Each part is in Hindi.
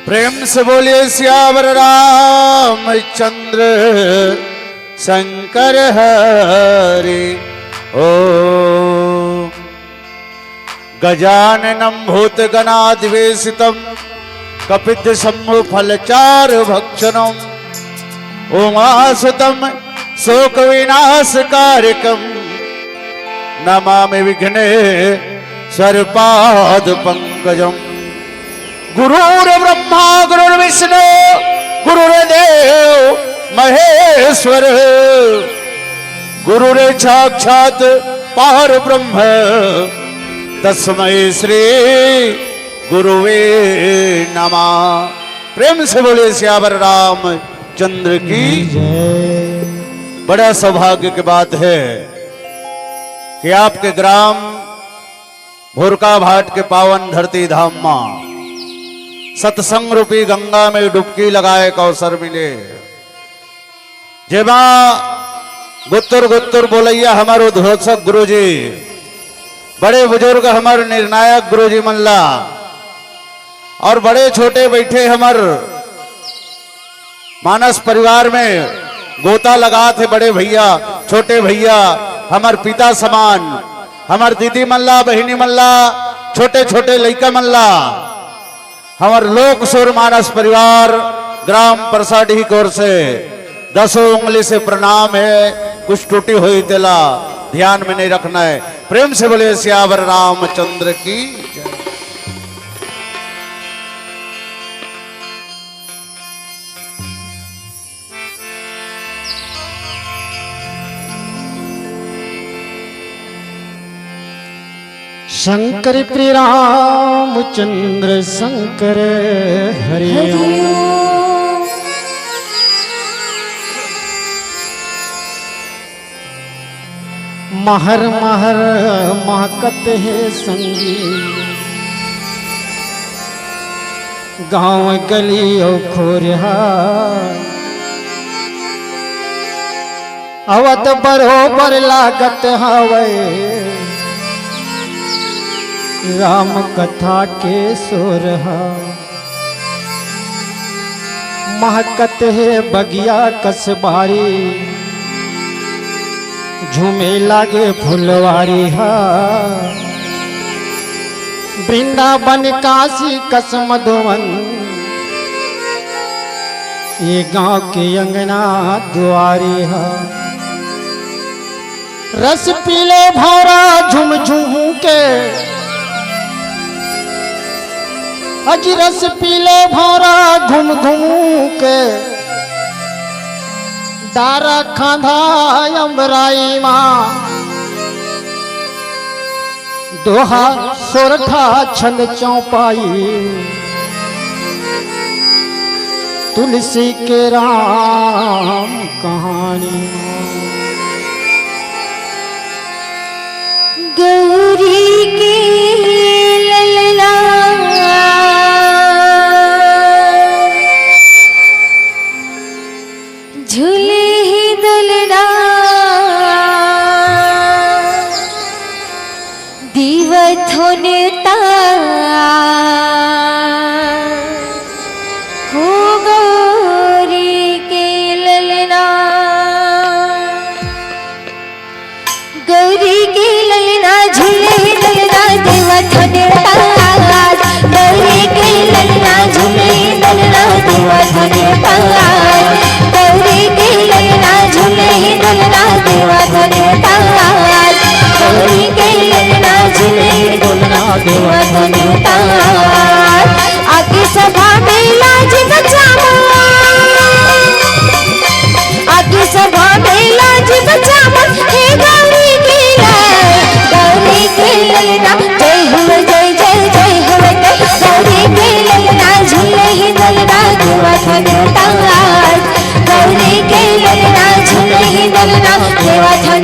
प्रेम से बोलिए सियावर रामचंद्र शंकर हरि ओ गजाननं भूतगणाधिवेशितं कपित्थ शम्भु फलचार भक्षणं उमासुतं शोक विनाशकारकं नमामि विघ्नेश्वर पाद पंकजम्। गुरुर्ब्रह्मा गुरुर्विष्णु गुरुर्देव महेश्वर गुरुर्साक्षात् परब्रह्म तस्मै श्री गुरुवे नमः। प्रेम से बोले सियावर रामचंद्र की जय। बड़ा सौभाग्य की बात है कि आपके ग्राम भोरका भाट के पावन धरती धाम मां सत्संग रूपी गंगा में डुबकी लगाए का अवसर मिले। जेमा गुत्तुर गुत्तुर बोलैया हमारो उद्घोषक गुरु जी, बड़े बुजुर्ग हमारे निर्णायक गुरु जी मल्ला और बड़े छोटे बैठे हमार मानस परिवार में गोता लगा थे। बड़े भैया छोटे भैया हमार पिता समान, हमार दीदी मल्ला बहिनी मल्ला छोटे छोटे लइका मल्ला, हमार लोक सुर मानस परिवार ग्राम परसाडी की ओर से 10 उंगली से प्रणाम है। कुछ टूटी हुई तेला ध्यान में नहीं रखना है। प्रेम से बोले सियावर रामचंद्र की जय। शंकर प्रिय रामचंद्र शंकर हरि ओम। महर महर महकत है संगी गांव गली और खोरिया अवत बरोबर लागत हवे राम कथा के सोरहा महकत है बगिया कसबारी झूमे लागे फुलवारी हा वृंदावन काशी कस मधुवन ये गांव के अंगना दुआरी हा रस पीले भौरा झुम झुम के अज रस पीले भौरा घूम घूम के दारा खांधा अम्बराई माँ दोहा सोरठा छंद चौपाई तुलसी के राम कहानी गौरी की ललना झूले ही दुलना दीवथों हो गौरी के ललना गौरी के ललना झूले ही दुलना दीवथों गौरी के ललना झूले ही दुलना दीवथों गौरी के ललना झूले ही दुलना दीवथों गौरी के ललना झूले ही दुलना दीवथों आगे सभा में लाज बचावा आगे सभा में लाज बचावा हे गौरी के ललना जय हो जय जय जय हो गौरी के ललना झूले ही दुलना दीवथों गौरी के ललना झूले ही दुलना दीवथों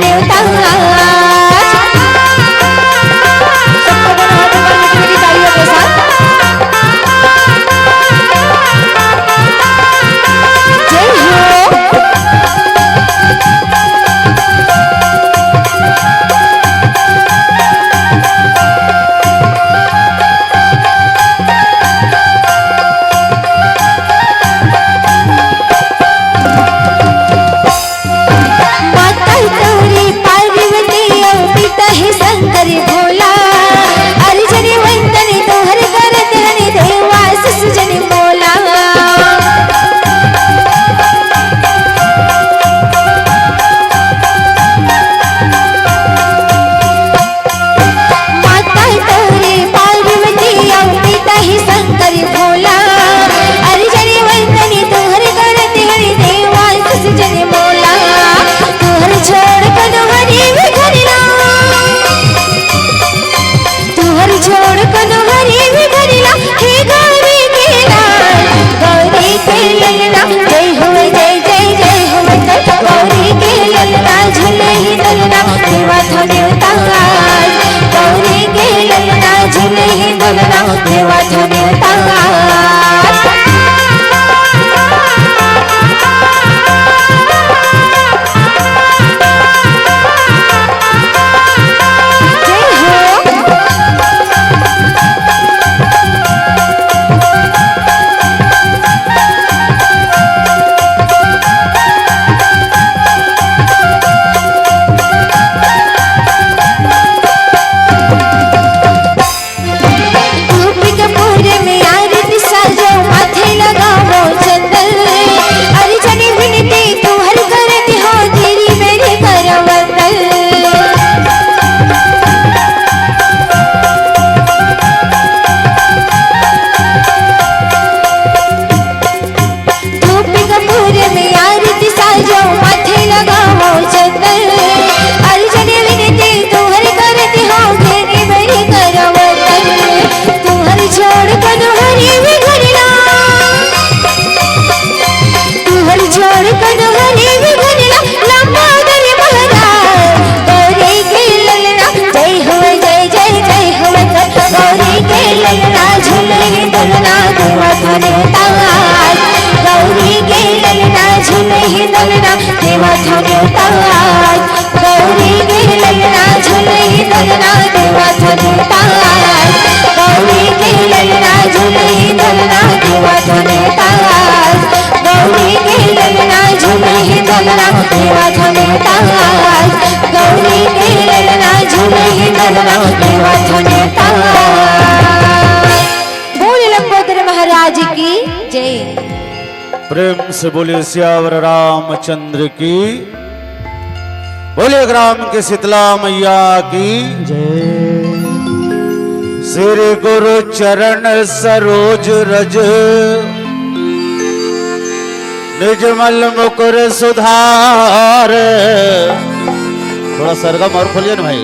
प्रेम से बोले सियावर रामचंद्र की, बोले ग्राम के शीतला मैया की जय। श्री गुरु चरण सरोज रज, निजमल मुकुर सुधार। थोड़ा सरगम और खोलिए ना भाई।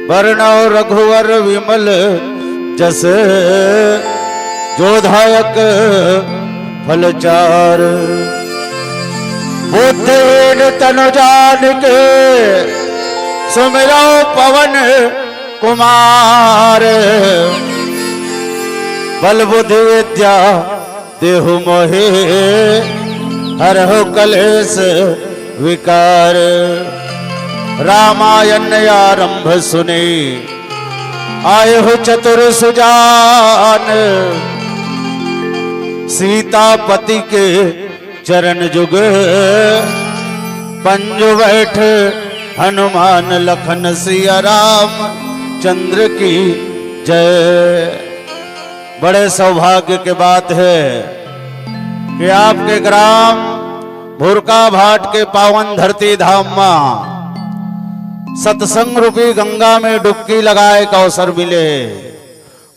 वर्णव रघुवर विमल जस, जोधायक फलचार। बुद्धिहीन तनु जान के, सुमिरो पवन कुमार। बल बुद्धि विद्या देहु मोहे, हरहु कलेश विकार। रामायण आरंभ सुने, आए हो चतुर सुजान। सीतापति के चरण जुग, पंजु बैठ हनुमान लखन सिया राम चंद्र की जय। बड़े सौभाग्य के बात है कि आपके ग्राम भुरका भाट के पावन धरती धाम में सत्संग रूपी गंगा में डुबकी लगाए का अवसर मिले।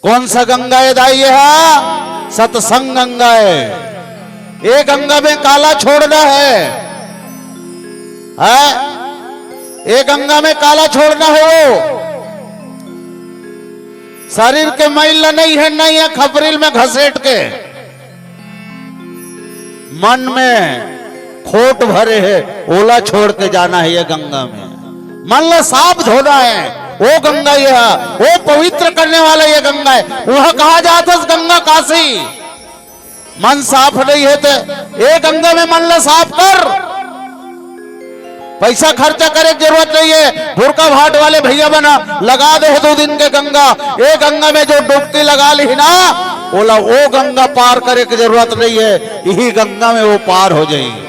कौन सा गंगा है दाई? है सत्संग गंगा है। ये गंगा में काला छोड़ना है, ये गंगा में काला छोड़ना है। वो शरीर के मैल नहीं है, नहीं है खपरील में घसेट के। मन में खोट भरे है, ओला छोड़ के जाना है ये गंगा में। मन ला साफ धोना है, वो गंगा ये है। वो पवित्र करने वाला ये गंगा है। वह कहा जाता है गंगा काशी। मन साफ नहीं है तो ये गंगा में मन ला साफ कर। पैसा खर्चा करे जरूरत नहीं है। भुरका भाट वाले भैया बना लगा दे 2 दिन के गंगा। ये गंगा में जो डुबकी लगा ली ना, बोला वो गंगा पार करे की जरूरत नहीं है। यही गंगा में वो पार हो जाएगी।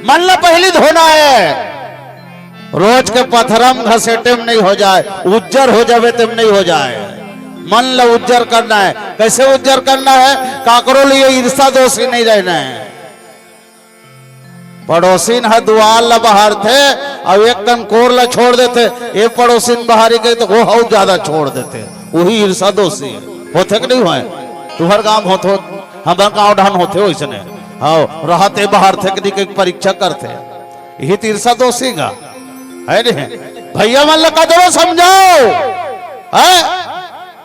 मन ला पहली धोना है। रोज के पत्थरम घसेटे में नहीं हो जाए, उज्जर हो जावे तेम नहीं हो जाए। मन ला उज्जर करना है। कैसे उज्जर करना है? काकरो लिए ईर्षा दोषी नहीं रहना है। पड़ोसीन है दुआर ला बाहर थे, अब एक कन कोर ला छोड़ देते। ये पड़ोसीन बाहरी गई तो वो हाउ ज्यादा छोड़ देते। वही ईर्षा दोषी होते कि नहीं हुए? तुम्हार गांव होते, हमारे गांव ढान होते हो इसने। हाँ रहते बाहर थे कि परीक्षा करते, यही तो ईर्षा दोषी का है नहीं। भैया मन ला कदरो समझाओ, है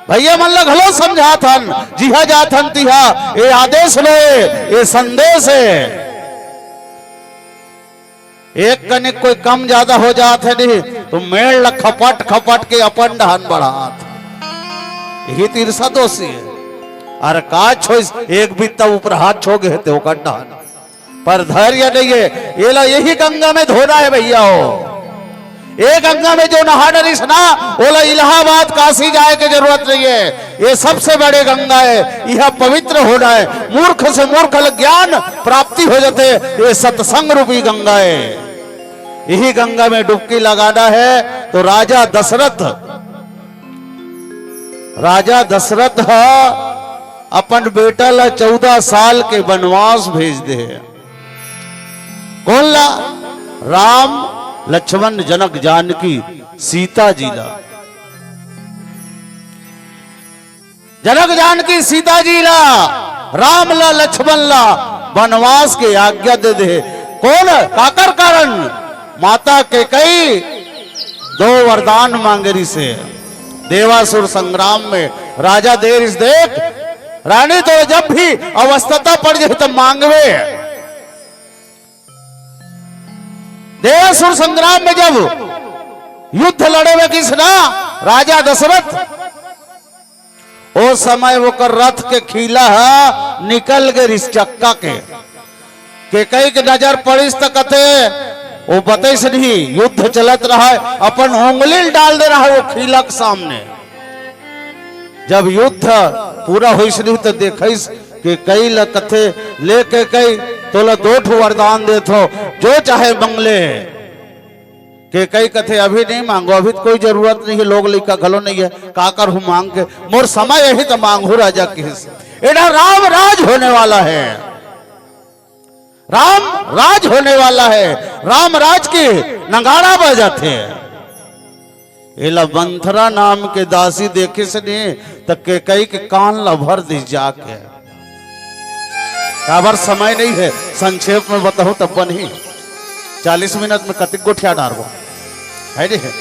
भैया मन ला घलो समझा थन। जिहा जाथन तिहा ये आदेश ले, ये संदेश है। एक कनिक कोई कम ज्यादा हो जात है नहीं तो मेड़ ला खपट खपट के अपन ढान बढ़ात। यही तीर्षा दोषी है। अरे का छोइस एक बित्ता ऊपर हाथ छोगे है तो ढान पर धैर्य नहीं है। ये ला यही गंगा में धोना है भैया। हो ये गंगा में जो नहा डरिस ना, बोला इलाहाबाद काशी जाए की जरूरत नहीं है। ये सबसे बड़े गंगा है, यह पवित्र होना है। मूर्ख से मूर्ख ज्ञान प्राप्ति हो जाते। ये सत्संग रूपी गंगा है। यही गंगा में डुबकी लगाना है। तो राजा दशरथ अपन बेटा ला 14 साल के वनवास भेज दे। कौन ला? राम लक्ष्मण जनक जानकी सीता जी ला। जनक जानकी सीता जी ला, राम ला लक्ष्मण ला वनवास के आज्ञा दे दे। कौन? काकर कारण? माता के कई 2 वरदान मांगरी से। देवासुर संग्राम में राजा देश देख, रानी तो जब भी अवस्था पड़ जाए तो मांगवे। देवासुर संग्राम में जब युद्ध लड़े हुए किसना? राजा दशरथ। उस समय वो कर रथ के खीला निकल गए इस चक्का के कई के नजर पड़िस तक कथे वो बते से नहीं। युद्ध चलत रहा है, अपन उंगली डाल दे रहा है वो खीला के सामने। जब युद्ध पूरा हुई तो देखिस कि कई ल कथे लेके कई तोला 2 वरदान देथो, जो चाहे मंगले। के कई कथे अभी नहीं मांगो, अभी तो कोई जरूरत नहीं है। लोग लिखा घलो नहीं है, काकर हूं मांग के मोर समय यही तो मांगू राजा किस। एडा राम राज होने वाला है, राम राज होने वाला है, राम राज के नगाड़ा बजाते हैं। एला मंथरा नाम के दासी देखे से नहीं तक के कई के कान ला भर दी जाके। काबर समय नहीं है, संक्षेप में बताऊं तब नहीं 40 मिनट में कतिक गोठिया डारबो है नहीं है।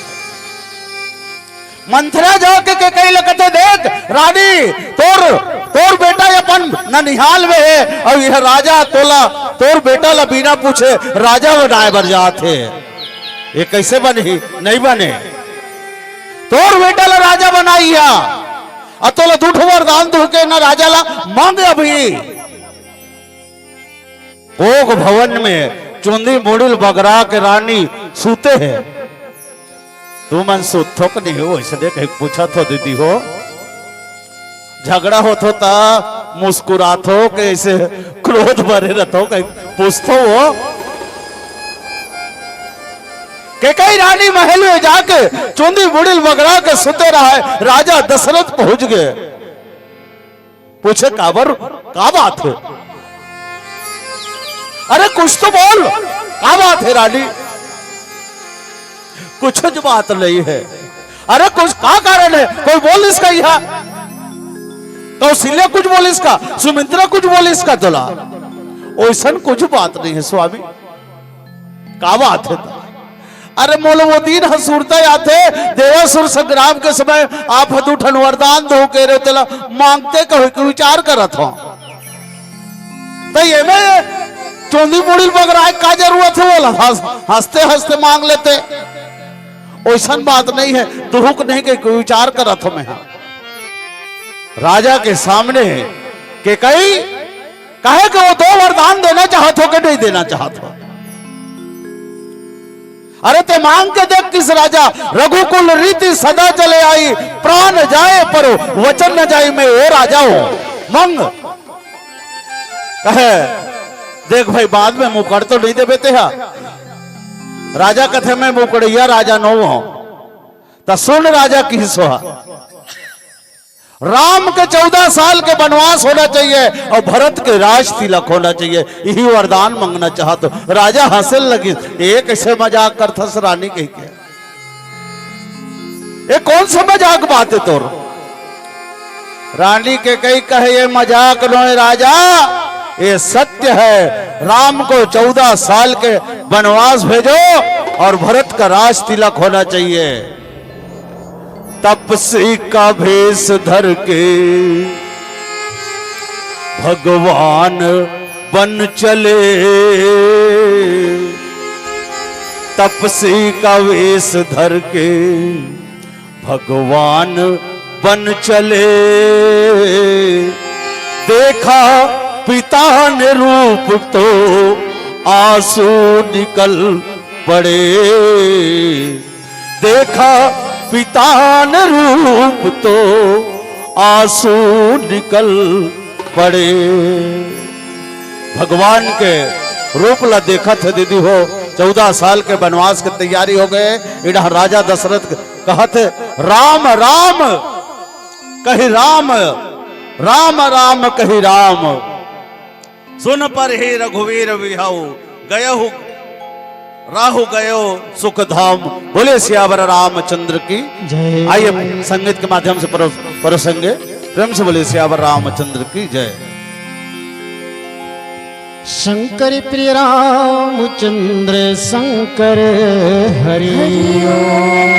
मंथरा जाके के कई लगते देख रानी तोर बेटा अपन ननिहाल में है और यह राजा तोला तोर बेटा ला बिना पूछे राजा बनाए बर जाते। ये कैसे बनी? नहीं बने। तोर बेटा ला राजा बनाइया अतोला दूठ वरदान दू के ना राजा ला मांग अभी। भोग भवन में चुंदी मुड़िल बगरा के रानी सूते है। तू मन सुथो कि नहीं हो? ऐसे देख पूछा तो दीदी हो, झगड़ा होता था मुस्कुरात हो कैसे क्रोध भरे रहो कहीं पूछतो हो के कई रानी महल में जाके चुंदी बुड़िल बगड़ा के सुते रहा है। राजा दशरथ पहुंच गए, पूछे काबर का बात है? अरे कुछ तो बोल, क्या बात है रानी? कुछ बात नहीं है। अरे कुछ का कारण है? कोई बोल इसका यहाँ कौशल्या कुछ बोल इसका, सुमित्रा कुछ बोल इसका तोला। ओसन कुछ बात नहीं है स्वामी, का बात है? अरे मोलो वो दिन हसूरता आते देवासुर संग्राम के समय आप हदूठन वरदान दो के रे तेला मांगते कहो विचार करत हो तो ये में चोंदी मुड़िल बगरा का जरूरत है? बोला हंसते हंसते मांग लेते। ऐसा बात नहीं है, दुरुक नहीं के कोई विचार करत हो। मैं राजा के सामने के कई कहे कि वो 2 वरदान देना चाहत हो कि नहीं देना चाहत हो? अरे ते मांग के देख किस राजा। रघुकुल रीति सदा चले आई, प्राण जाए पर वचन न जाए, मैं वो राजा हूं। मंग कहे देख भाई बाद में मुकड़ तो नहीं दे बेते हा। राजा कथे मैं मुकड़िया राजा नो हो तो सुन राजा की सोहा। राम के 14 साल के वनवास होना चाहिए और भरत के राज तिलक होना चाहिए, यही वरदान मांगना चाहते। राजा हंसने लगी, एक ऐसे मजाक करता रानी कही के, ये कौन सा मजाक बात है तोर? रानी के कई कहे ये मजाक नो है राजा, ये सत्य है। राम को 14 साल के वनवास भेजो और भरत का राज तिलक होना चाहिए। तपसी का भेष धर के भगवान बन चले, तपसी का वेश धर के भगवान बन चले। देखा पिता ने रूप तो आंसू निकल पड़े, देखा पिता ने रूप तो आंसू निकल पड़े। भगवान के रूप ला देखा थे दीदी हो। 14 साल के वनवास की तैयारी हो गए। इधर राजा दशरथ कहते राम राम कही राम, राम राम कही राम, सुन पर हे रघुवीर बिहाऊ, गयहु राहु गयो सुख धाम। बोले सियावर रामचंद्र की जय। आइए संगीत के माध्यम से प्रसंगे प्रेम से बोले सियावर रामचंद्र की जय। शंकर प्रिय रामचंद्र शंकर हरि ओम।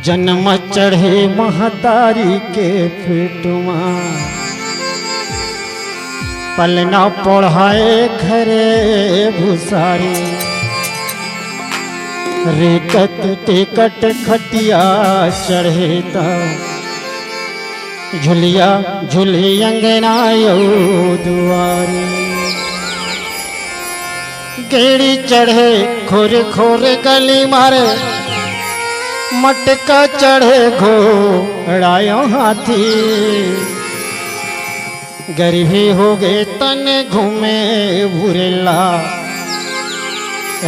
जन्म चढ़े महतारी के पेटमा, पलना पढ़ाए घरे भूसारी। रेकत टेकट खटिया चढ़ेता, झुलिया झुली अंगनायो दुआरी। गेड़ी चढ़े खोरे खोरे गली मारे, मटका चढ़े घोड़ायो हाथी। गरीबी हो गए तन घूमे भूरेला,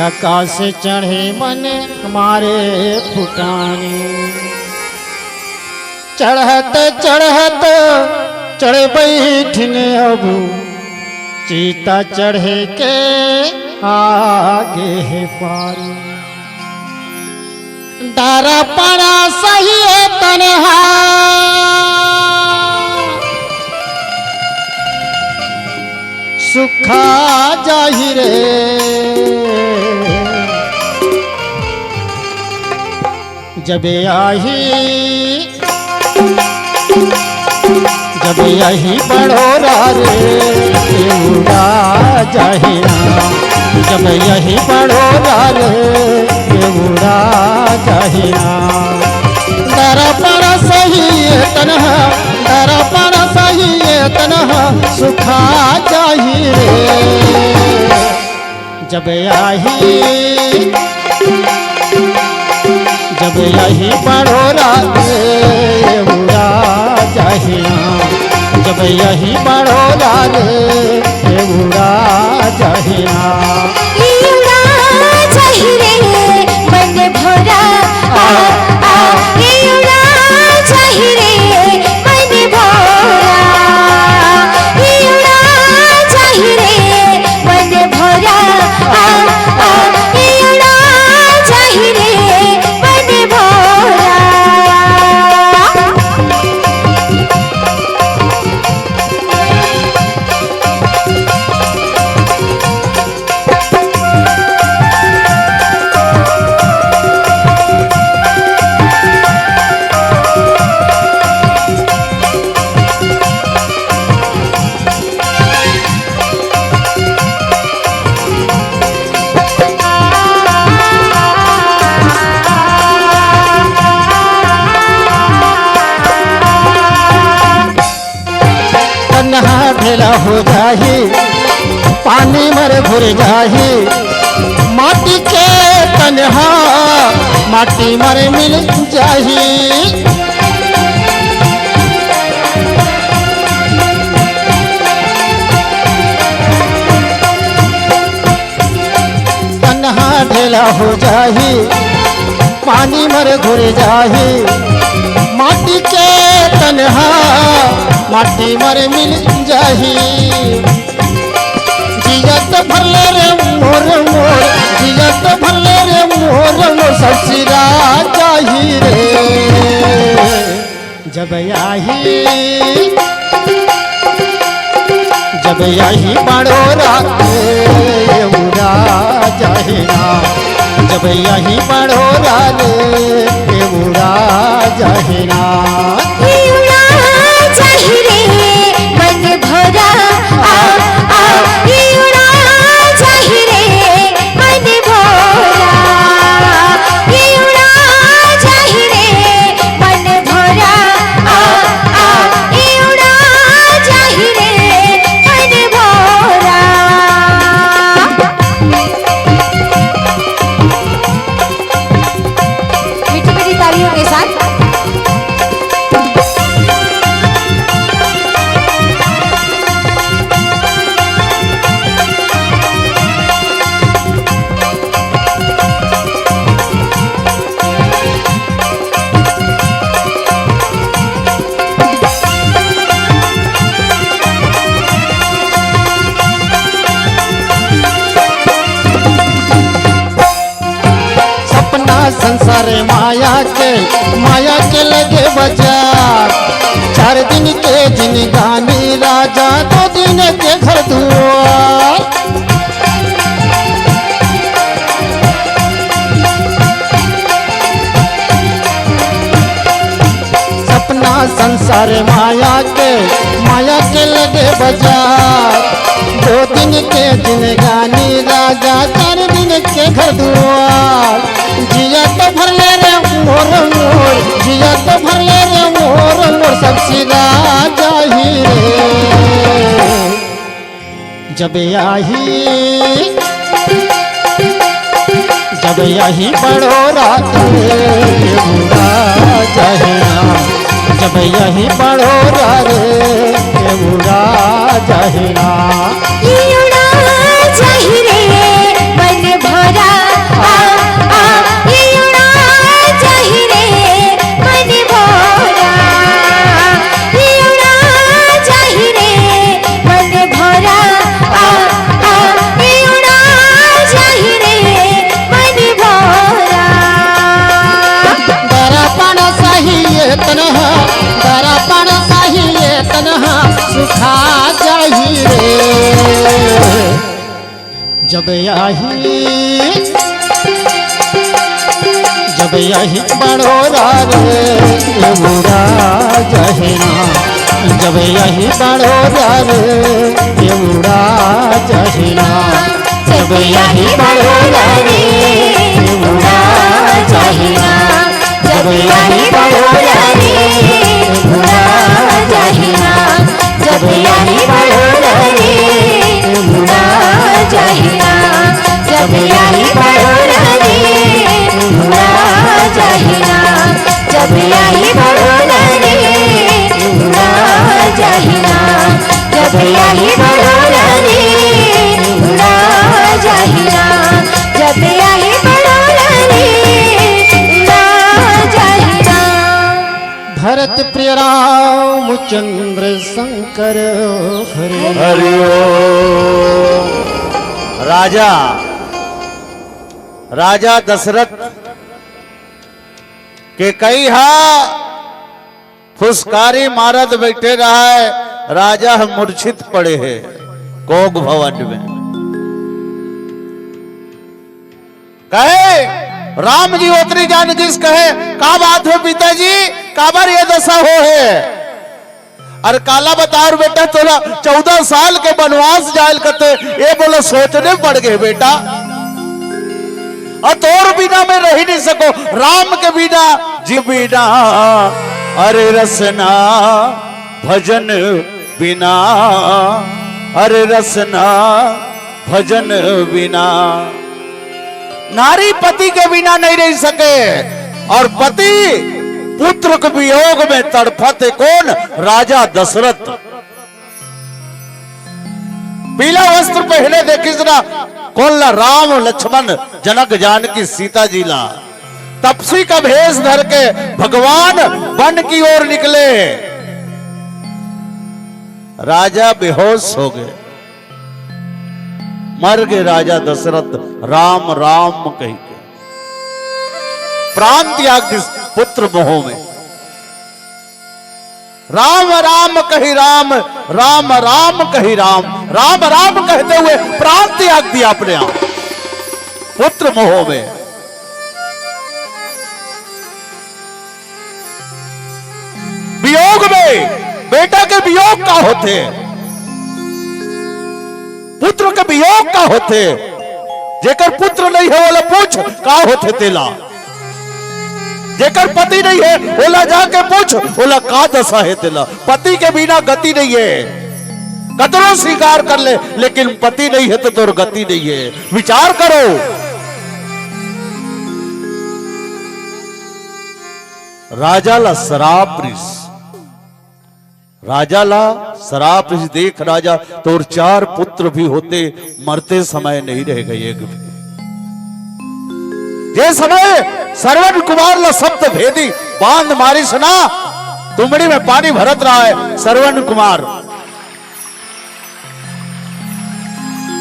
आकाश चढ़े मन हमारे फुटानी। चढ़त चढ़त चढ़ बैठने अब चीता चढ़े के आगे है पारी डारा पड़ा सही तनहा सुखा जाहिरे जब यही बड़ोरा रे उड़ा जाहिरा जब यही बड़ोरा रे उड़ा जाहिरा दरा पड़ा सही तनहा दरा पड़ा सही तनहा सुखा जाहिरे जब यही बड़ोरा रे उड़ा जाहिरा जब यही बड़ोरा रे उड़ा जाहिरा उड़ा जाहिरे मन भोरा उड़ा जाहिरे मन भोरा उड़ा जाहिरे मन भोरा उड़ा जाहिरे मन भोरा तन्हा ढेला हो जाही पानी मर घुर जाही माटी के तन्हा माटी मर मिल जाही तन्हा ढेला हो जाही पानी मर घुर जाही माटी के तन्हा माटी मर मिल जाही जियत भरले रे मोर मोर जियत भरले रे मोर मोर ससुरा जाही रे जब यही बड़ोरा रे उड़ा जाहिरा जब यही बड़ोरा रे उड़ा जाहिरा उड़ा जाहिरे मन भोरा उड़ा जाहिरे मन भोरा उड़ा जाहिरे मन भोरा उड़ा जाहिरे मन भोरा मीठी मीठी तालियों के साथ संसार माया के लगे बाजार 4 दिन के जिनगानी राजा 2 दिन के घर दुआर सपना संसार माया के लगे बाजार 2 दिन के जिनगानी राजा 4 दिन के घर दुआर जिया तो भरले रे मोर मोर जिया तो भरले रे मोर मोर सब सिरा जाही रे जब यही बड़ोरा रे उड़ा जाहिरा जब यही बड़ोरा रे उड़ा जाहिरा उड़ा जाहिरे मन भोरा उड़ा जाहिरे मन भोरा जब यही बड़ोरा रे ये बुरा जहना, जब यही बड़ोरा रे ये बुरा जहना, जब यही बड़ोरा रे ये बुरा जहना, जब यही बड़ोरा रे ये बुरा जहना, जब यही बड़ोरा रे ये बुरा जहना, जब यही बड़ोरा रे ये बुरा जहना, जब यही बड़ोरा रे ये बुरा जहना, जब यही बड़ोरा रे ये बुरा जहना, जब यही बड़ोरा रे बुरा जहना। भरत प्रिय रामचंद्र शंकर हरे। हरिओ राजा दशरथ के कई हा फुसकारी मारत बैठे रहा है, राजा मूर्छित पड़े हैं कोग भवन में। कहे राम जी उतरी जान जिस कहे का बात है पिताजी, काबर ये दशा हो है। अरे काला बताओ बेटा तोला 14 साल के वनवास जायल करते, ये बोलो सोचने पड़ गए बेटा, और तोर बिना में रह नहीं सको, राम के बिना जी बिना, अरे रसना भजन बिना, अरे रसना भजन बिना। नारी पति के बिना नहीं रह सके, और पति पुत्र के वियोग में तड़फते कौन, राजा दशरथ। पीला वस्त्र पहने देखी जरा कौन ला, राम लक्ष्मण जनक जानकी सीता जी ला। तपसी का भेष धर के भगवान वन की ओर निकले, राजा बेहोश हो गए, मर गए राजा दशरथ राम राम कह के, प्राण त्याग पुत्र मोह में। राम राम कही राम, राम राम कही राम, राम राम कहते हुए प्राण त्याग दिया अपने आप पुत्र मोह में। वियोग में बेटा के वियोग का होते, पुत्र के वियोग का होते, जेकर पुत्र नहीं है बोला पूछ का होते तेला, जेकर पति नहीं है बोला जाके पूछ बोला का दशा है तेला। पति के बिना गति नहीं है, कतरो स्वीकार कर ले, लेकिन पति नहीं है तो तोर गति नहीं है। विचार करो, राजा ला शराब रिस, राजा ला शराब रिस देख राजा, तोर 4 पुत्र भी होते, मरते समय नहीं रह गए एक भी। ये समय श्रवण कुमार ला सप्त भेदी बांध मारी सुना, तुमड़ी में पानी भरत रहा है श्रवण कुमार।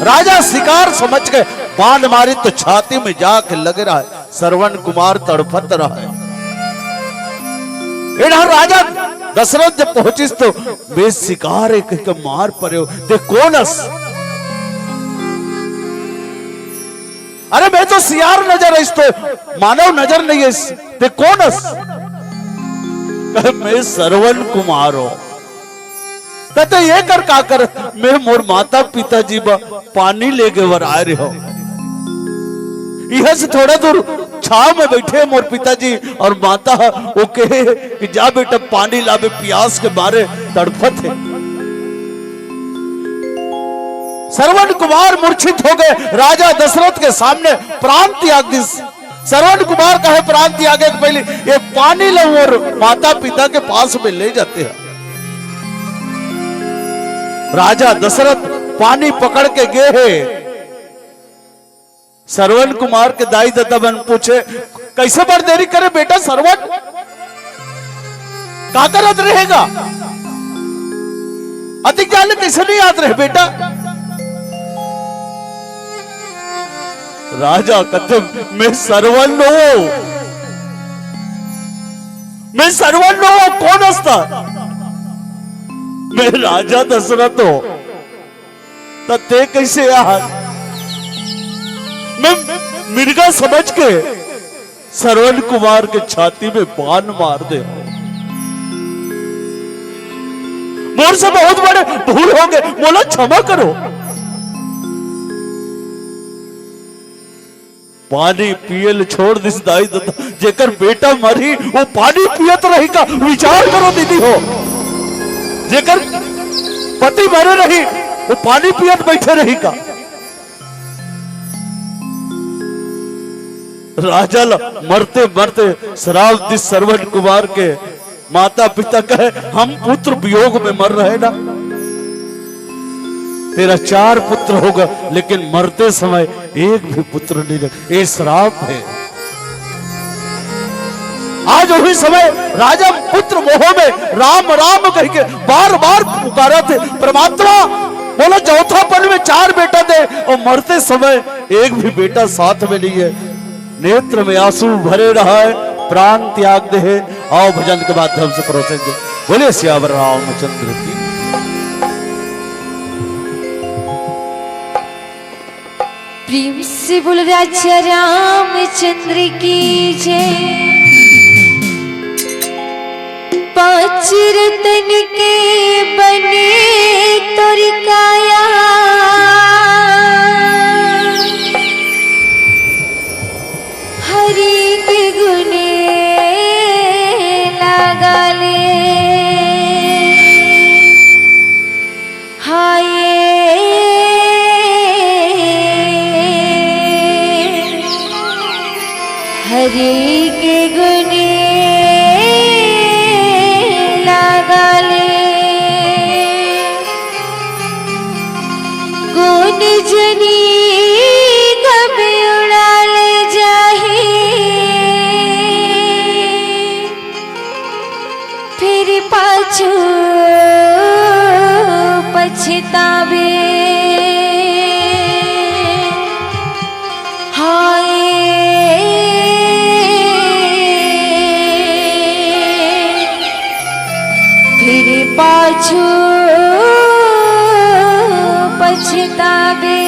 राजा शिकार समझ के बांध मारी तो छाती में जाके लग रहा है, श्रवण कुमार तड़फत रहा है। इधर राजा दशरथ जब पहुंचिस तो बे शिकार एक मार पड़े, ते कोनस, अरे मैं तो सियार नजर है, इस तो मानव नजर नहीं है, ते कोनस, मैं श्रवण कुमार हो। कहते ये कर का कर, मैं मोर माता पिताजी पानी लेके वर आ रहे हो, यह से थोड़ा दूर छाव में बैठे मोर पिताजी और माता, वो कहे कि जा बेटा पानी लावे, प्यास के मारे तड़फत है। श्रवण कुमार मूर्छित हो गए, राजा दशरथ के सामने प्राण त्याग दी। श्रवण कुमार कहे प्राण त्यागे के पहले ये पानी लो और माता पिता के पास में ले जाते हैं। राजा दशरथ पानी पकड़ के गए हैं। श्रवण कुमार के दाई दादा बन पूछे कैसे बार देरी करे बेटा, श्रवण का करत रहेगा, अधिक जाने कैसे नहीं याद रहे बेटा। राजा कहते मैं श्रवण हो, मैं श्रवण हो, कौन हस्ता, मैं राजा दशरथ हो, ते कैसे याद। मैं मिर्गा समझ के श्रवण कुमार के छाती में बाण मार दे। मोर से बहुत बड़े भूल हो गए, मोला क्षमा करो। पानी पियल छोड़ दिस दाई दादा, जेकर बेटा मरी वो पानी पियत रही का विचार करो दीदी हो। जेकर पति मरे रही वो पानी पियत बैठे रही का। राजा मरते मरते श्राप दिस श्रवण कुमार के माता पिता कहे हम पुत्र वियोग में मर रहे ना। तेरा 4 पुत्र होगा लेकिन मरते समय एक भी पुत्र नहीं रहे, ये श्राप है। आज वही समय राजा पुत्र मोह में राम राम कह के बार बार पुकारा थे। परमात्मा बोला चौथा पल में 4 बेटा दे, और मरते समय एक भी बेटा साथ में नहीं है। नेत्र में आंसू भरे रहा है, प्राण त्याग दे है। आओ भजन के माध्यम से परोसेंगे। बोले सियावर रामचंद्र की। प्रेम से बोल राजा रामचंद्र की जय। 5 रतन के बने तोरी काया, हरि के गुने लगा ले। हाय हरि के गुने लगा ले। गुण जनी कभी उड़ा ले जाहे, फिर पाछू पछतावे। हाय फिर पाछू पछतावे।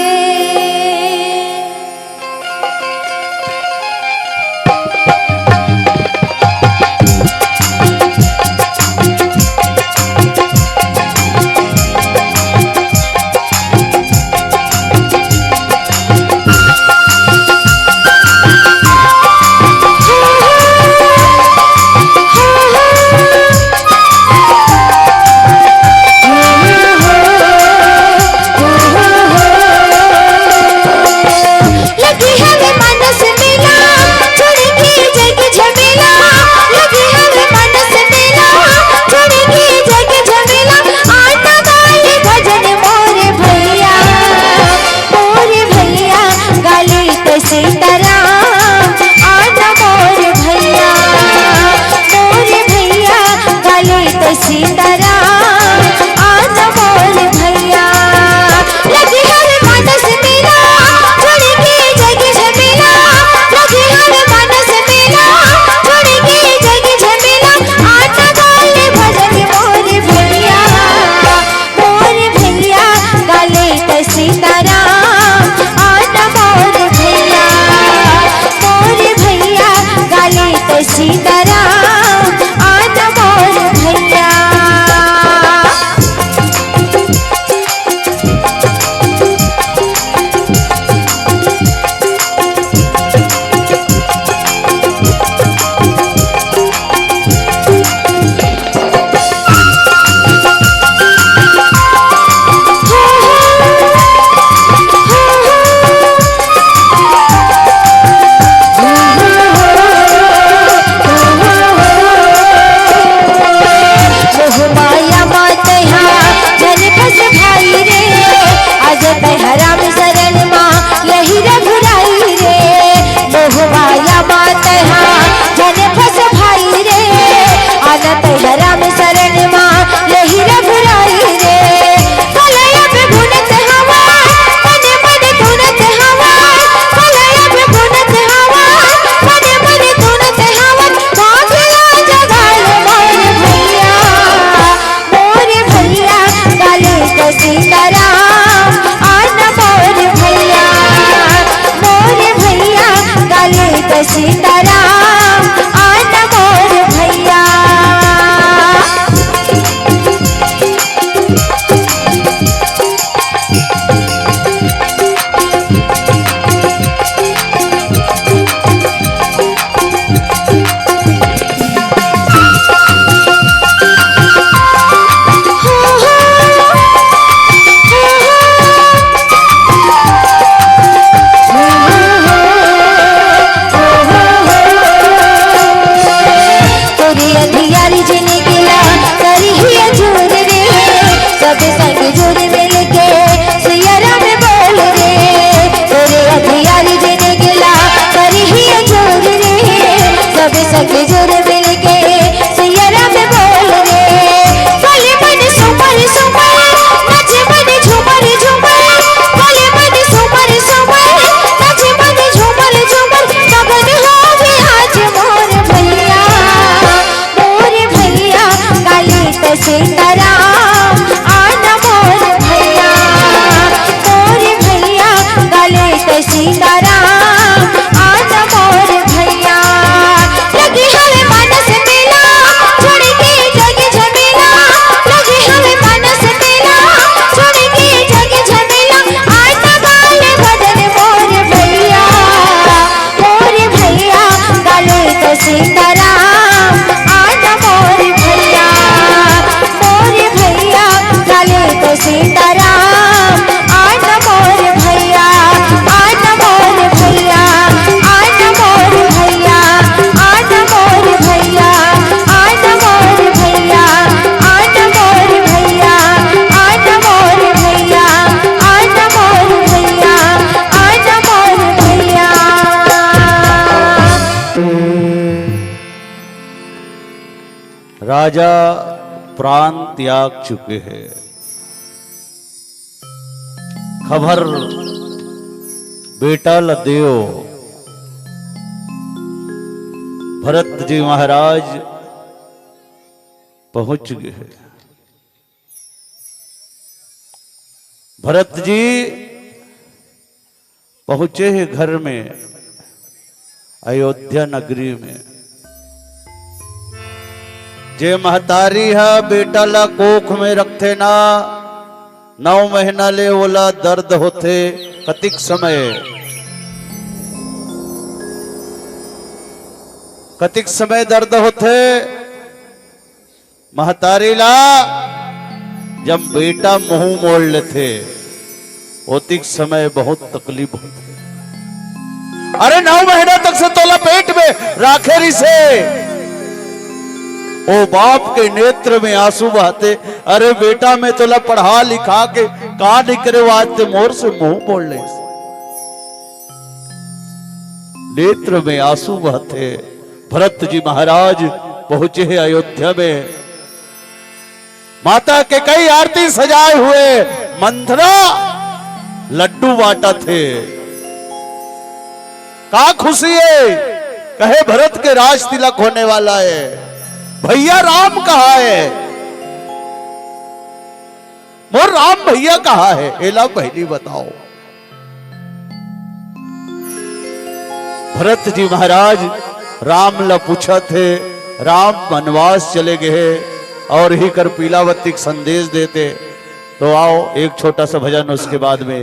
तो सीताराम आना मोर भैया। सीताराम आना मोर भैया, मोर भैया गले तो सीताराम आना मोर भैया। लगी हमें मानस मेला छोड़ के जग झमेला, लगी हमें मानस मेला छोड़ के जग झमेला, आना गाले भजन मोर भैया, मोर भैया गले तो सीताराम आना मोर भैया, मोर भैया गले तो सीताराम आना मोर भैया, आना मोर भैया, आना मोर भैया, आना मोर भैया, आना मोर भैया, आना मोर भैया, आना मोर भैया, आना मोर भैया, आना मोर भैया। राजा प्राण त्याग चुके हैं। खबर बेटा लदेव भरत जी महाराज पहुंच गए हैं। भरत जी पहुंचे हैं घर में, अयोध्या नगरी में। जे महतारी है बेटा ला कोख में रखते ना, 9 महीना ले ओला दर्द होते कतिक समय, कतिक समय दर्द होते महतारी ला। जब बेटा मुंह मोड़ लेते ओतिक समय बहुत तकलीफ होती। अरे 9 महीना तक से तोला पेट में राखेरी से ओ बाप के नेत्र में आंसू बहते। अरे बेटा मैं तोला पढ़ा लिखा के कहा निकले वास्ते मोर से मुंह मोड़ ले। नेत्र में आंसू बहते। भरत जी महाराज पहुंचे हैं अयोध्या में। माता के कई आरती सजाए हुए मंथरा लड्डू बांटा थे। का खुशी है, कहे भरत के राज तिलक होने वाला है। भैया राम कहा है, मोर राम भैया कहा है, एला बहनी बताओ। भरत जी महाराज राम ला पूछा थे, राम वनवास चले गए और ही कर पीलावती संदेश देते। तो आओ एक छोटा सा भजन, उसके बाद में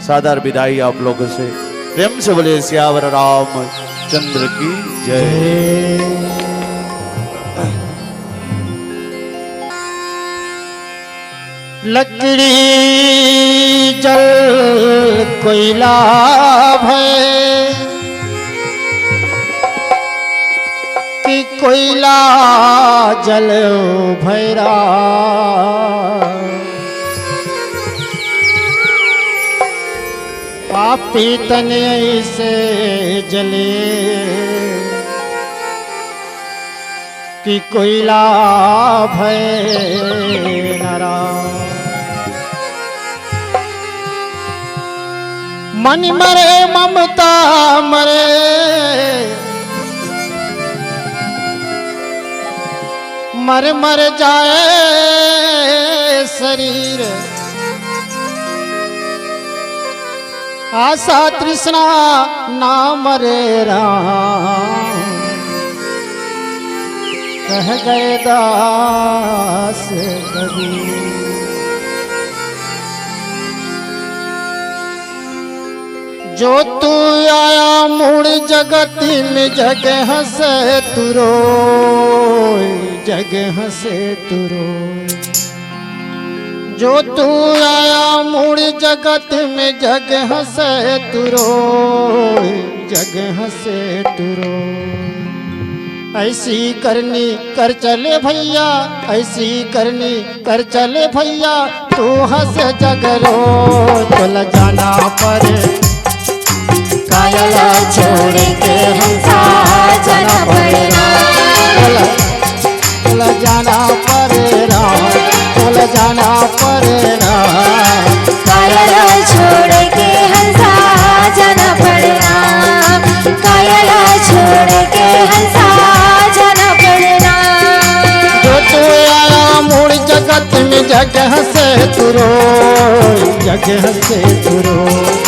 सादर विदाई आप लोगों से। प्रेम से बोले सियावर राम चंद्र की जय। लकड़ी जल कोयला भय कि कोयला जल भैरा। पापी तने से जले कि कोयला भय नरा। मन मरे ममता मरे मर मर जाए शरीर। आशा तृष्णा नाम रे राम कह गए दास कबीर। जो तू आया मूड़ जगत में जगह से तू रोए, जगह से तू रोए। जो तू आया मूड़ जगत में जगह से तू रोए, जगह से तू रोए। ऐसी करनी कर चले भैया, ऐसी करनी कर चले भैया, तू हंस जगरो चल जाना पर कायल छोड़ के हंसा जाना पड़ना। चल जाना पड़ना, चल जाना पड़ना। कायल छोड़ के हंसा जाना पड़ना, कायल छोड़ के हंसा जाना पड़ना। जो तू आया मूड़ जगत में जगह से तू रोए, जगह से तू रोए।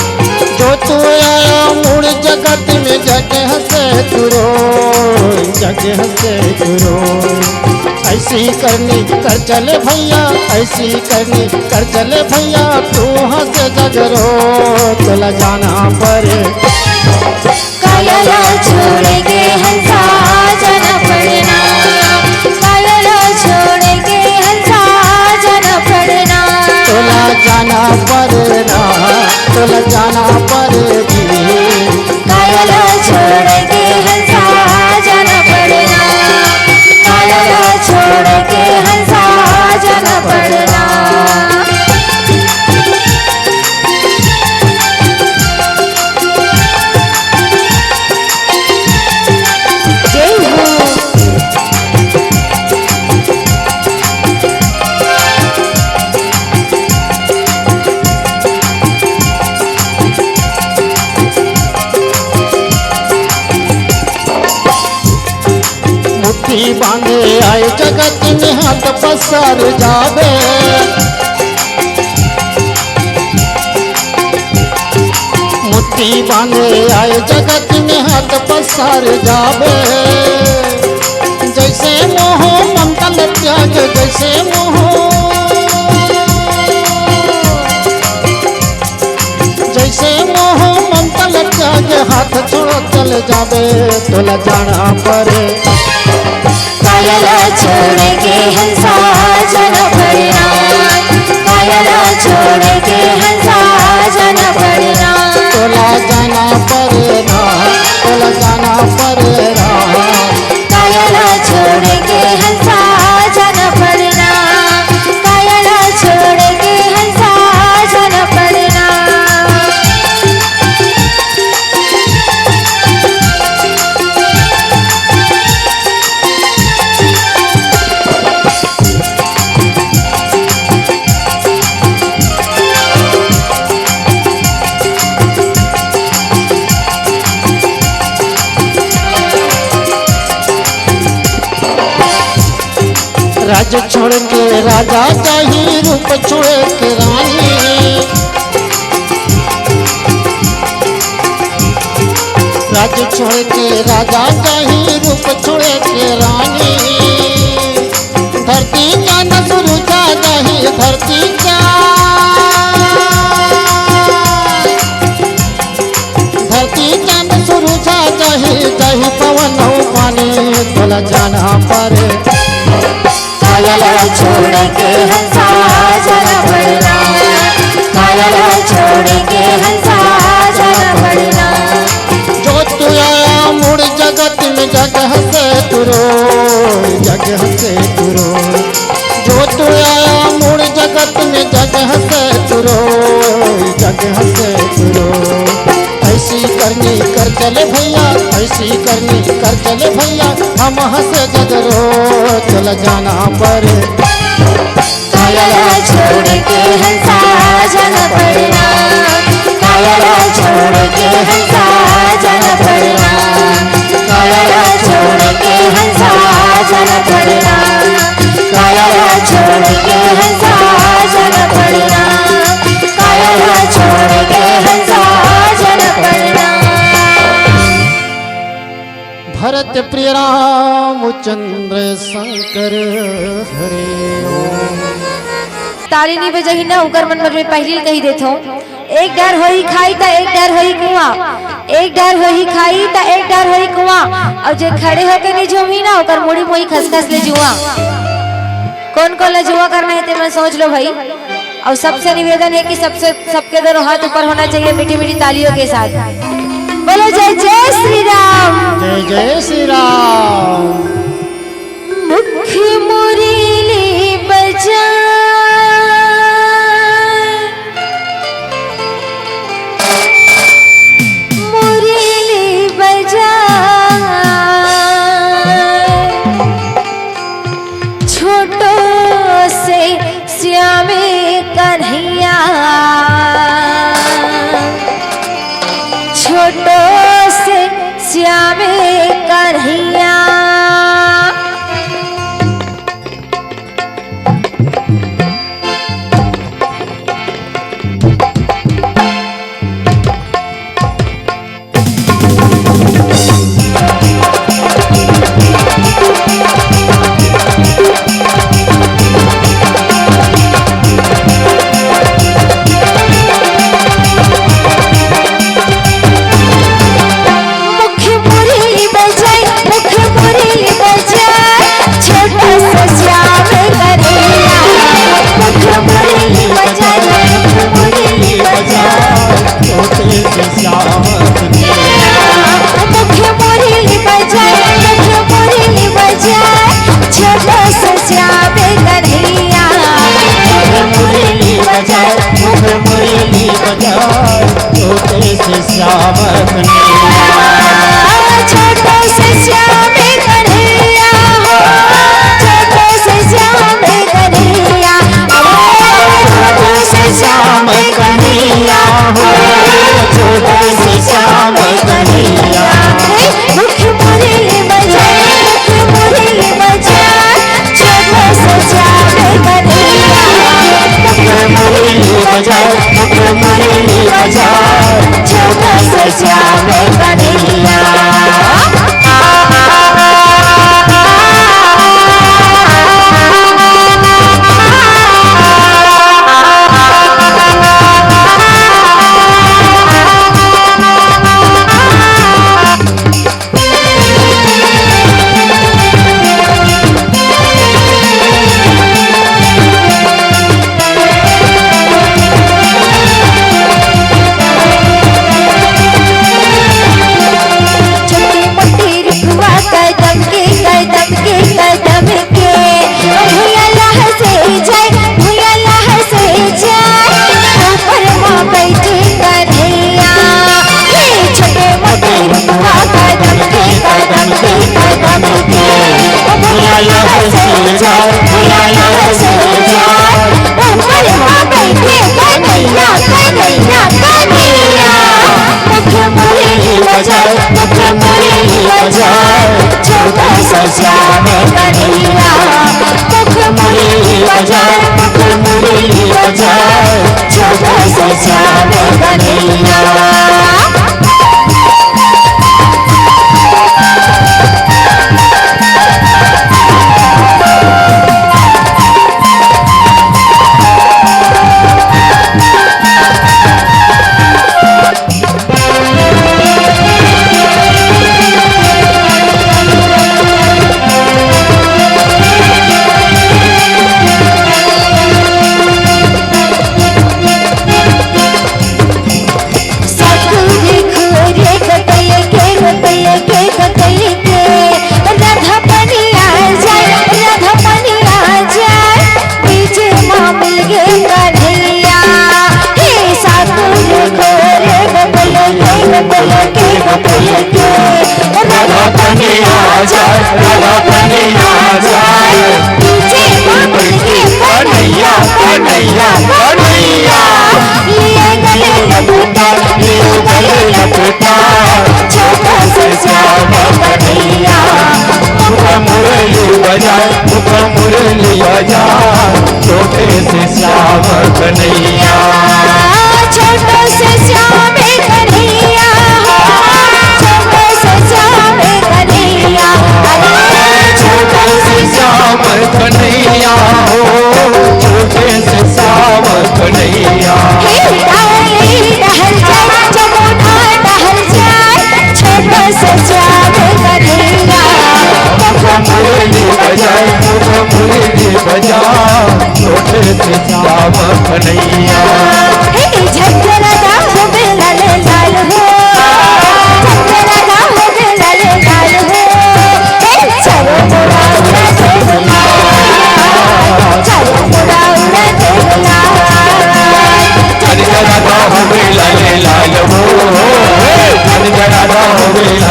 जो तू आया मूड़ जगत में जगह से तू रोए, जगह से तू रोए। ऐसी करनी कर चले भैया, ऐसी करनी कर चले भैया, तू हंस जगरो चला जाना पड़े। कायल छोड़ के हंसा जाना पड़ना, कायल छोड़ के हंसा जाना पड़ना। चला जाना पड़ना, चला जाना पड़ेगी। कायल छोड़ के हंसा जाना पड़ना, कायल छोड़ के हंसा जाना पड़ना। जय हो। मुट्ठी बांधे आए जगत में हाथ पसार जावे। मुट्ठी बांधे आए जगत में हाथ पसार जावे। जैसे मोह ममता त्याग, जैसे मोह, जैसे मोह ममता त्याग, हाथ छोड़ो चल जावे तोला जाना पड़े। कायल छोड़ के हंसा जाना पड़ना, कायल छोड़ के हंसा जाना पड़ना। तोला जाना पड़ेगा, तोला जाना पड़ेगा। कायल छोड़ के हंसा जाना पड़ना, कायल छोड़ के हंसा जाना पड़ना। राज्य छोड़ के राजा चाहिए, रूप छोड़ के रानी। राज्य छोड़ के राजा चाहिए, रूप छोड़ के रानी। धरती का न सुरुचा चाहिए, धरती का, धरती का न सुरुचा चाहिए, चाहिए पवन पानी तोला जाना पड़े। कायल छोड़ के हंसा जाना पड़ना, कायल छोड़ के हंसा जाना पड़ना। जो तू आया मूड़ जगत में जगह से तू रोए, जगह से तू रोए। जो तू आया मूड़ जगत में जगह से तू रोए, जगह से तू रोए। ऐसी करनी कर चले भैया, ऐसी करनी कर चले भैया, हम हंस जगरो चल जाना पड़े। कायल छोड़ के हंसा जाना पड़ना, कायल छोड़ के हंसा जाना पड़ना, कायल छोड़ के हंसा जाना पड़ना, कायल छोड़ के हंसा जाना पड़ना, कायल छोड़ के हंसा सत्य प्रिय रामचंद्र शंकर हरे ओम। ताली नहीं बजही ना उकर मन में पहली कही देता हूँ। एक डर होई खाई ता एक डर होई कुआं, एक डर होई खाई ता एक डर होई कुआं, और जे खड़े होकर नहीं झूमी ना उकर मुड़ी मुड़ी खसखस ले जुआ। कौन कौन जुआ करना है ते मैं सोच लो भाई। और सबसे निवेदन है कि सबके दोनों हाथ ऊपर होना चाहिए मीठी मीठी तालियों के साथ। बोलो जय जय श्री राम। जय जय श्री राम। मुख मुरली बजा छोटो से श्यामे कन्हैया। छोटे से श्याम कन्हैया, छोटो से श्याम कन्हैया, छोटो से श्याम कन्हैया।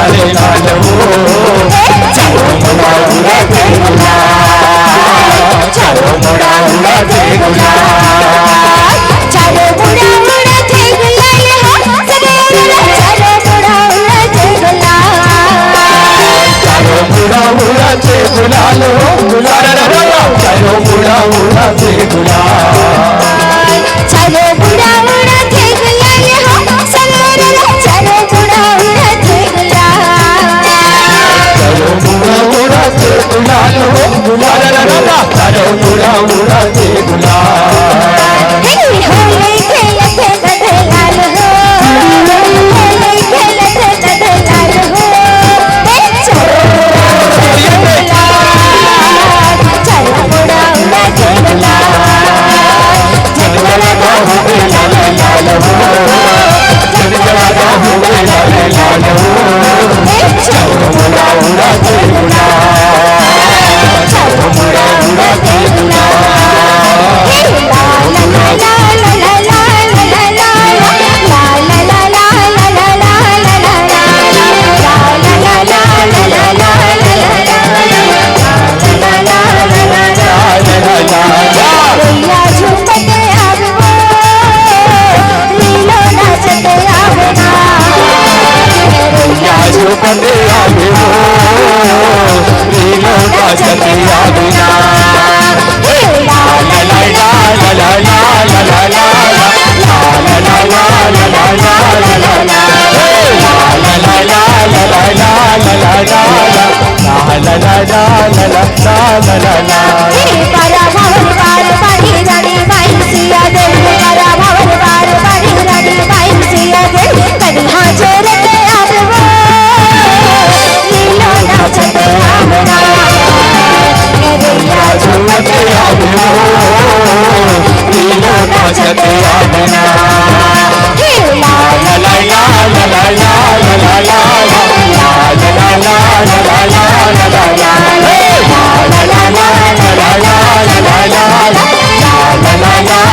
लाले लाल हो चारों मुड़ा उड़ाते गुलाल चारों मुड़ा उड़ाते गुलाल चारों मुड़ा उड़ाते गुलाल हो चारों मुड़ा उड़ाते गुलाल चारों मुड़ा उड़ाते गुलाल हो गुलाल चारों मुड़ा उड़ाते गुलाल चारों मुड़ा उड़ाते गुलाल हो चारों मुड़ा उड़ाते गुलाल चारों मुड़ा उड़ाते गुलाल हो गुलाल चारों मुड़ा उड़ाते गुलाल होली खेलते नंदलाल हो होली खेलते नंदलाल हो चारों मुड़ा उड़ाते गुलाल जगमगा हो लाले लाल हो जगमगा हो लाले लाल हो चारों मुड़ा उड़ाते गुलाल चारों मुड़ा उड़ाते बंदे आगे हो रीलो नाचते आगे ना ला ला ला ला ला ला ला ला ला ला ला ला ला ला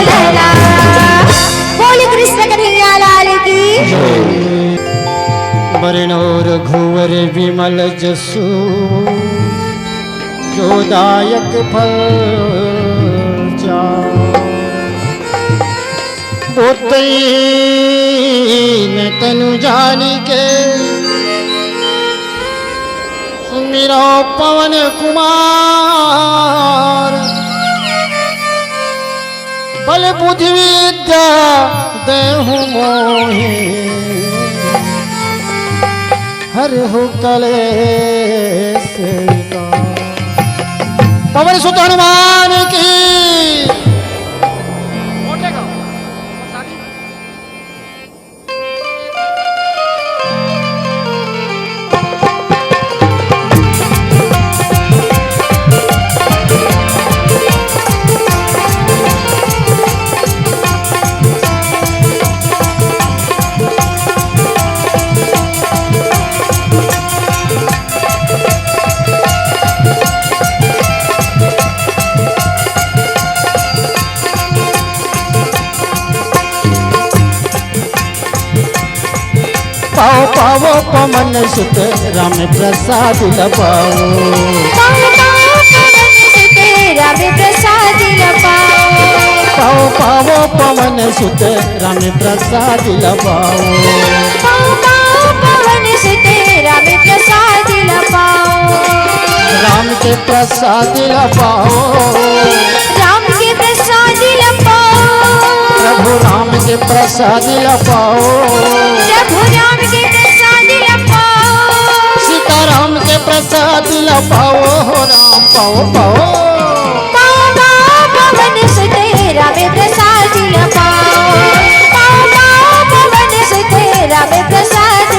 ला ला बोले कृष्ण कन्हैया लाल की वर्णोर घुवर विमल जसु जोदायक फल जा बोतईन तनु जानी के मेरा पवन कुमार बल बुद्धि विद्या देहु मोहि हर हो कलेश का। पवन सुत हनुमान की पाओ पाओ पवन सुत राम प्रसाद लपाओ राम प्रसाद पाओ पाओ पवन सुत राम प्रसाद लपाओ पवन सुत राम प्रसाद राम के प्रसाद लपाओ राम के प्रसाद प्रभु राम के प्रसाद लपाओ प्रभु राम के प्रसाद सीता राम के प्रसाद लपाओ राम पाओ पाओ पवन सुत राम प्रसाद पवन सुत राम प्रसाद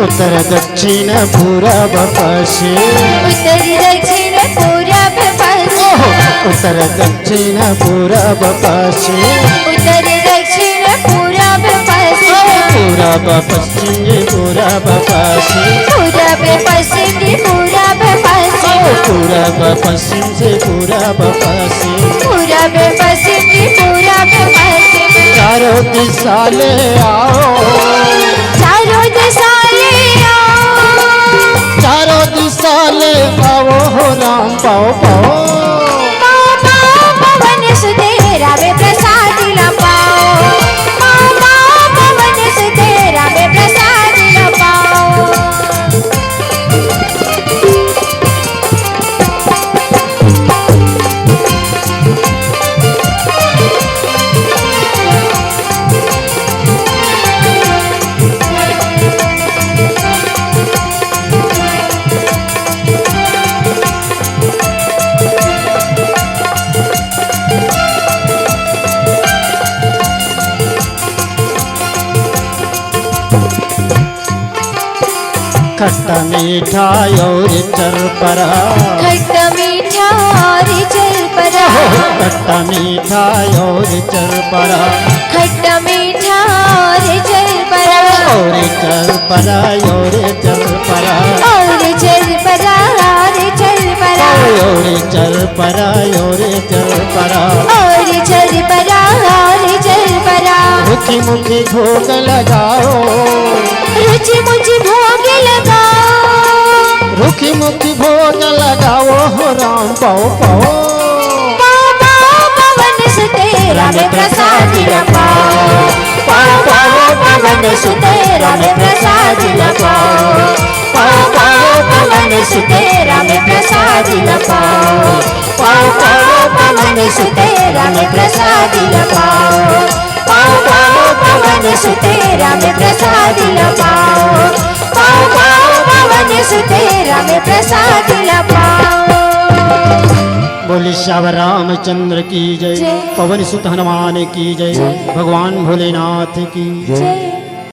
उत्तर दक्षिण पूरब पश्चिम उत्तरी दक्षिण पूरब पश्चिम उत्तर दक्षिण पूरब पश्चिम उत्तरी दक्षिण पूरब पश्चिम पूरब पश्चिम जी पूरब पश्चिम पूरब पश्चिम जी पूरब पश्चिम पूरब पश्चिम से पूरब पश्चिम पूरब पश्चिम जी पूरब पश्चिम चारों दिशा ले आओ चारों दिशा ले आओ चारों दिशा ले आओ हो राम पाओ पाओ मामा पवन सुतेरा में प्रसाद ला पाओ मामा पवन सुतेरा में प्रसाद ला पाओ खट्टा मीठा और चरपरा खट्टा मीठा और चरपरा खट्टा मीठा और चरपरा खट्टा मीठा और चरपरा और चरपरा और चरपरा और चरपरा और चरपरा और चरपरा और चरपरा और चरपरा और चरपरा मुखी मुखी भोग लगाओ रुचि मुझे भोग लगाओ रुखी मुखी भोग लगाओ हो राम पाओ पाओ बाबा पवन सुतेरा में प्रसाद ला पाओ बाबा पवन सुतेरा में प्रसाद ला पाओ बाबा पवन सुतेरा में प्रसाद ला पाओ बाबा पवन सुतेरा में प्रसाद ला पाओ बाबा पवन सुतेरा में प्रसाद ला पाओ बाबा पवन सुतेरा में प्रसाद ला पाओ बोले श्याम रामचंद्र की जय जय। पवन सुत हनुमान की जय जय। भगवान भोलेनाथ की जय